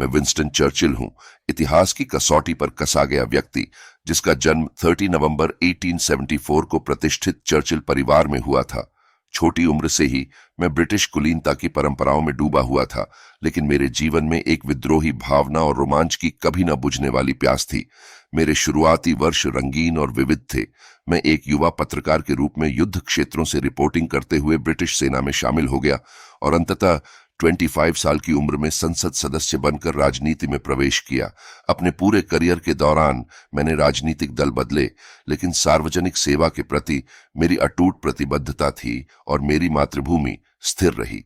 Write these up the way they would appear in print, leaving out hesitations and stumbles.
Winston Churchill हूं, इतिहास की कसौटी पर कसा गया व्यक्ति, जिसका जन्म 30 नवंबर 1874 को प्रतिष्ठित चर्चिल परिवार में हुआ था। छोटी उम्र से ही मैं ब्रिटिश कुलीनता की परंपराओं में डूबा हुआ था, लेकिन मेरे जीवन में एक विद्रोही भावना और रोमांच की कभी न बुझने वाली प्यास थी। मेरे शुरुआती वर्ष रंगीन और विविध थे। मैं एक युवा पत्रकार के रूप में युद्ध क्षेत्रों से रिपोर्टिंग करते हुए ब्रिटिश सेना में शामिल हो गया और अंततः 25 साल की उम्र में संसद सदस्य बनकर राजनीति में प्रवेश किया। अपने पूरे करियर के दौरान मैंने राजनीतिक दल बदले, लेकिन सार्वजनिक सेवा के प्रति मेरी अटूट प्रतिबद्धता थी और मेरी मातृभूमि स्थिर रही।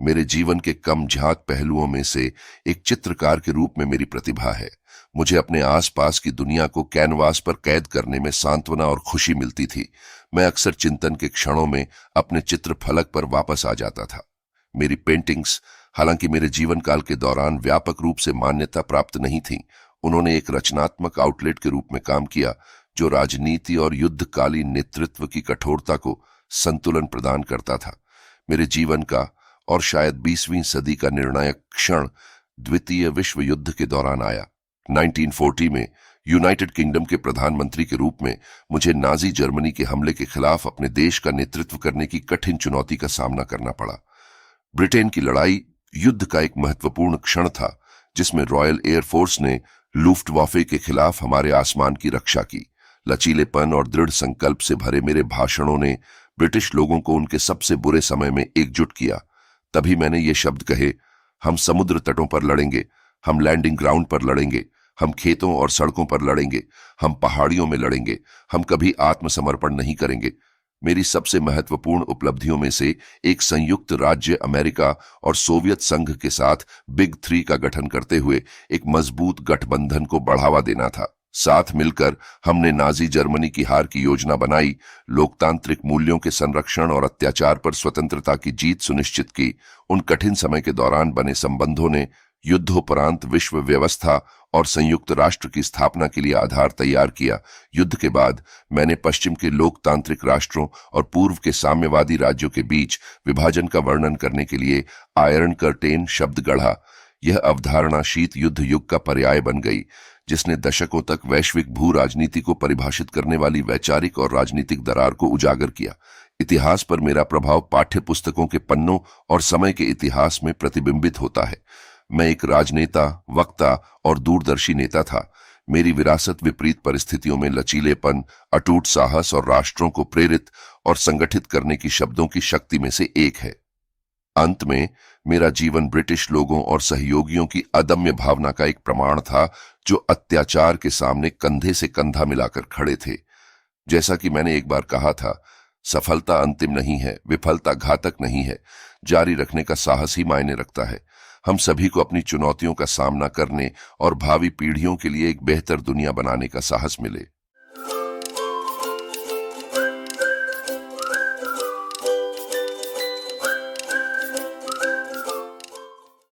मेरे जीवन के कम झाक पहलुओं में से एक चित्रकार के रूप में मेरी प्रतिभा है। मुझे अपने आसपास की दुनिया को कैनवास पर कैद करने में सांत्वना और खुशी मिलती थी। मैं अक्सर चिंतन के क्षणों में अपने चित्र फलक पर वापस आ जाता था। मेरी पेंटिंग्स, हालांकि मेरे जीवन काल के दौरान व्यापक रूप से मान्यता प्राप्त नहीं थीं, उन्होंने एक रचनात्मक आउटलेट के रूप में काम किया जो राजनीति और युद्धकालीन नेतृत्व की कठोरता को संतुलन प्रदान करता था। मेरे जीवन का और शायद 20वीं सदी का निर्णायक क्षण द्वितीय विश्व युद्ध के दौरान आया। 1940 में यूनाइटेड किंगडम के प्रधानमंत्री के रूप में मुझे नाजी जर्मनी के हमले के खिलाफ अपने देश का नेतृत्व करने की कठिन चुनौती का सामना करना पड़ा। ब्रिटेन की लड़ाई युद्ध का एक महत्वपूर्ण क्षण था, जिसमें रॉयल एयरफोर्स ने लुफ्टवाफे के खिलाफ हमारे आसमान की रक्षा की। लचीलेपन और दृढ़ संकल्प से भरे मेरे भाषणों ने ब्रिटिश लोगों को उनके सबसे बुरे समय में एकजुट किया। तभी मैंने ये शब्द कहे, हम समुद्र तटों पर लड़ेंगे, हम लैंडिंग ग्राउंड पर लड़ेंगे, हम खेतों और सड़कों पर लड़ेंगे, हम पहाड़ियों में लड़ेंगे, हम कभी आत्मसमर्पण नहीं करेंगे। मेरी सबसे महत्वपूर्ण उपलब्धियों में से एक संयुक्त राज्य अमेरिका और सोवियत संघ के साथ बिग थ्री का गठन करते हुए एक मजबूत गठबंधन को बढ़ावा देना था। साथ मिलकर हमने नाजी जर्मनी की हार की योजना बनाई, लोकतांत्रिक मूल्यों के संरक्षण और अत्याचार पर स्वतंत्रता की जीत सुनिश्चित की। उन कठिन समय के दौरान बने संबंधों ने युद्धोपरांत विश्व व्यवस्था और संयुक्त राष्ट्र की स्थापना के लिए आधार तैयार किया। युद्ध के बाद मैंने पश्चिम के लोकतांत्रिक राष्ट्रों और पूर्व के साम्यवादी राज्यों के बीच विभाजन का वर्णन करने के लिए आयरन कर्टेन शब्द गढ़ा। यह अवधारणा शीत युद्ध युग का पर्याय बन गई, जिसने दशकों तक वैश्विक भू राजनीति को परिभाषित करने वाली वैचारिक और राजनीतिक दरार को उजागर किया। इतिहास पर मेरा प्रभाव पाठ्य पुस्तकों के पन्नों और समय के इतिहास में प्रतिबिंबित होता है। मैं एक राजनेता, वक्ता और दूरदर्शी नेता था। मेरी विरासत विपरीत परिस्थितियों में लचीलेपन, अटूट साहस और राष्ट्रों को प्रेरित और संगठित करने की शब्दों की शक्ति में से एक है। अंत में मेरा जीवन ब्रिटिश लोगों और सहयोगियों की अदम्य भावना का एक प्रमाण था, जो अत्याचार के सामने कंधे से कंधा मिलाकर खड़े थे। जैसा कि मैंने एक बार कहा था, सफलता अंतिम नहीं है, विफलता घातक नहीं है, जारी रखने का साहस ही मायने रखता है। हम सभी को अपनी चुनौतियों का सामना करने और भावी पीढ़ियों के लिए एक बेहतर दुनिया बनाने का साहस मिले।